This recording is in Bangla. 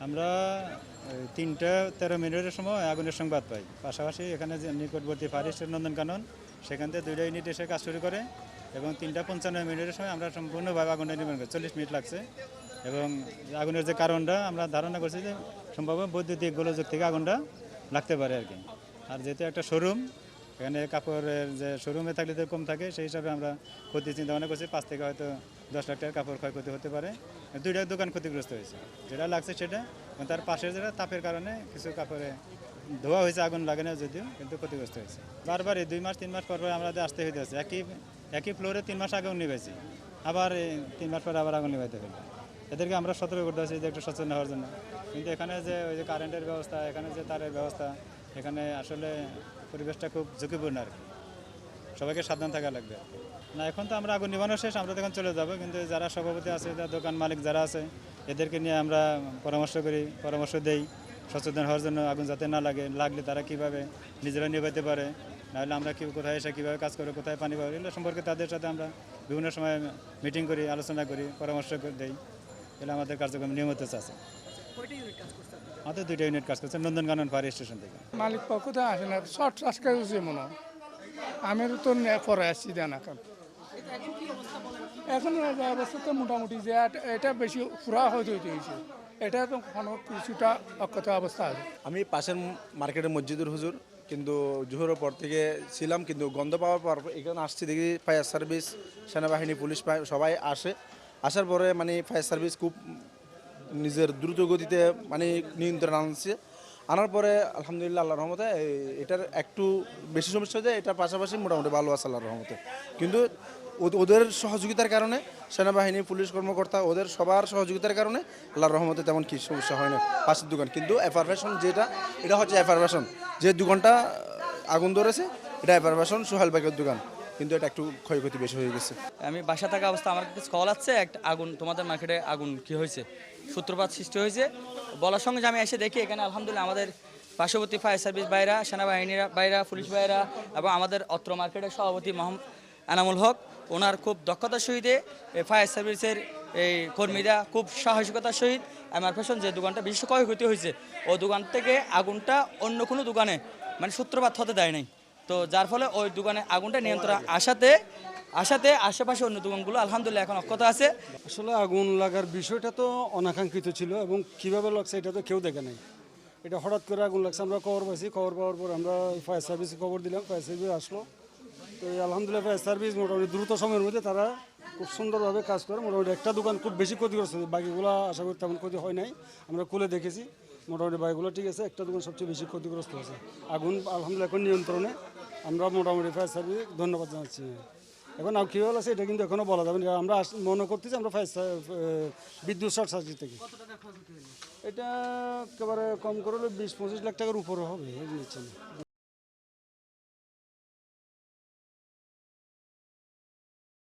আমরা 3টা 13 মিনিটের সময় আগুনের সংবাদ পাই। পাশাপাশি এখানে যে নিকটবর্তী ফায়ার স্টেশন নন্দনকানন, সেখান থেকে 2টা ইউনিট এসে কাজ শুরু করে এবং 3টা 55 মিনিটের সময় আমরা সম্পূর্ণভাবে আগুনটা নির্মাণ করি। 40 মিনিট লাগছে এবং আগুনের যে কারণটা আমরা ধারণা করছি যে সম্ভবত বৈদ্যুতিক গোলযোগ থেকে আগুনটা লাগতে পারে আর কি। আর যেহেতু একটা শোরুম, এখানে কাপড়ের যে শোরুমে থাকলে তো কম থাকে, সেই হিসাবে আমরা ক্ষতি চিন্তা ভাবনা করছি 5 থেকে হয়তো 10 লাখ টাকার কাপড় ক্ষয়ক্ষতি হতে পারে। 2টা দোকান ক্ষতিগ্রস্ত হয়েছে, যেটা লাগছে সেটা, এবং তার পাশের যেটা তাপের কারণে কিছু কাপড়ে ধোয়া হয়েছে, আগুন লাগে না যদিও, কিন্তু ক্ষতিগ্রস্ত হয়েছে। বারবার এই 2 মাস 3 মাস পর আমাদের আসতে হইতে আছে। একই ফ্লোরে 3 মাস আগেও নিবেছি, আবার এই 3 মাস পরে আবার আগুন নিবাইতে হবে। এদেরকে আমরা সতর্ক করতে হচ্ছি যে একটু সচেতন হওয়ার জন্য। কিন্তু এখানে যে ওই যে কারেন্টের ব্যবস্থা, এখানে যে তারের ব্যবস্থা, এখানে আসলে পরিবেশটা খুব ঝুঁকিপূর্ণ আর কি। সবাইকে সাবধান থাকা লাগবে না। এখন তো আমরা আগুন নিবানো শেষ, আমরা তখন চলে যাব, কিন্তু যারা সভাপতি আছে, দোকান মালিক যারা আছে, এদেরকে নিয়ে আমরা পরামর্শ দেই সচেতন হওয়ার জন্য, আগুন যাতে না লাগে, লাগলে তারা কীভাবে নিজেরা নিভাইতে পারে, নাহলে আমরা কোথায় এসে কীভাবে কাজ করে, কোথায় পানি পাবো, এগুলো সম্পর্কে তাদের সাথে আমরা বিভিন্ন সময় মিটিং করি, আলোচনা করি, পরামর্শ দেই। এগুলো আমাদের কার্যক্রম নিয়মিত আছে। আমাদের 2টা ইউনিট কাজ করছে নন্দনকানন ফায়ার স্টেশন থেকে। মালিক পক্ষ থেকে আসে না, শর্ট আজকে হচ্ছে মনে হয়। আমি তো পরে আসছি দেন এখন অবস্থা তো মোটামুটি যে এটা বেশি পুরা হয়ে হয়েছে, এটা তো কোনো কিছুটা অক্ষত অবস্থা আছে। আমি পাশের মার্কেটের মসজিদুর হুজুর, কিন্তু জোহরের পর থেকে ছিলাম, কিন্তু গন্ধ পাওয়ার পর এখানে আসছি, দেখি ফায়ার সার্ভিস, সেনাবাহিনী, পুলিশ সবাই আসার পরে মানে ফায়ার সার্ভিস খুব নিজের দ্রুত গতিতে মানে নিয়ন্ত্রণ আনার পরে আলহামদুলিল্লাহ আল্লাহর রহমতে এটার একটু বেশি সমস্যা হয়েছে, এটার পাশাপাশি মোটামুটি ভালো আছে আল্লাহর রহমতে। কিন্তু ওদের সহযোগিতার কারণে, সেনাবাহিনী, পুলিশ কর্মকর্তা, ওদের সবার সহযোগিতার কারণে আল্লাহর রহমতে তেমন কি সমস্যা হয় না। পাশের দোকান কিন্তু এফারভেশন এটা হচ্ছে এফারভেশন, যে দোকানটা আগুন ধরেছে এটা এফারভেশন সোহেল ভাইয়ের দোকান, কিন্তু এটা একটু ক্ষয়ক্ষতি বেশি হয়ে গেছে। আমি বাসা থাকা অবস্থা আমার কাছে কল আছে, একটা আগুন তোমাদের মার্কেটে আগুন কি হয়েছে, সূত্রপাত সৃষ্টি হয়েছে। বলার সঙ্গে যে আমি এসে দেখি এখানে আলহামদুলিল্লাহ আমাদের পার্শ্ববর্তী ফায়ার সার্ভিস বাইরা, সেনাবাহিনীর বাইরা, পুলিশ বাইরা এবং আমাদের অত্র মার্কেটের সভাপতি মোহাম্মদ এনামুল হক, ওনার খুব দক্ষতার সহিত ফায়ার সার্ভিসের এই কর্মীরা খুব সাহসিকতার সহিত আমার পেছন যে দোকানটা বিশেষ ক্ষয়ক্ষতি হয়েছে, ও দোকান থেকে আগুনটা অন্য কোনো দোকানে মানে সূত্রপাত হতে দেয় নাই। তো যার ফলে ওই দোকানে আগুনটা নিয়ন্ত্রণ আসাতে আশেপাশে অন্য দোকানগুলো আলহামদুলিল্লাহ এখন অক্ষত আছে। আসলে আগুন লাগার বিষয়টা তো অনাকাঙ্ক্ষিত ছিল এবং কীভাবে লাগছে এটা তো কেউ দেখে নাই। এটা হঠাৎ করে আগুন লাগছে, আমরা খবর পাইছি, খবর পাওয়ার পর আমরা ফায়ার সার্ভিসে খবর দিলাম, ফায়ার সার্ভিস আসলো। তো এই আলহামদুলিল্লাহ ফায়ার সার্ভিস মোটামুটি দ্রুত সময়ের মধ্যে তারা খুব সুন্দরভাবে কাজ করে। মোটামুটি একটা দোকান খুব বেশি ক্ষতিগ্রস্ত হয়েছে, বাকিগুলো আশা করি তেমন ক্ষতি হয় নাই। আমরা খুলে দেখেছি, মোটামুটি বাকিগুলো ঠিক আছে, একটা দোকান সবচেয়ে বেশি ক্ষতিগ্রস্ত হয়েছে। আগুন আলহামদুলিল্লাহ এখন নিয়ন্ত্রণে, আমরা মোটামুটি ফায়ার সার্ভিস ধন্যবাদ জানাচ্ছি। এখন আর কী হল আছে এটা কিন্তু এখনও বলা যাবে না, আমরা মনে করতেছি আমরা বিদ্যুৎ শর্ট সার্কিট থেকে। এটা একেবারে কম করে 20-25 লাখ টাকার উপরে হবে নিচ্ছে না।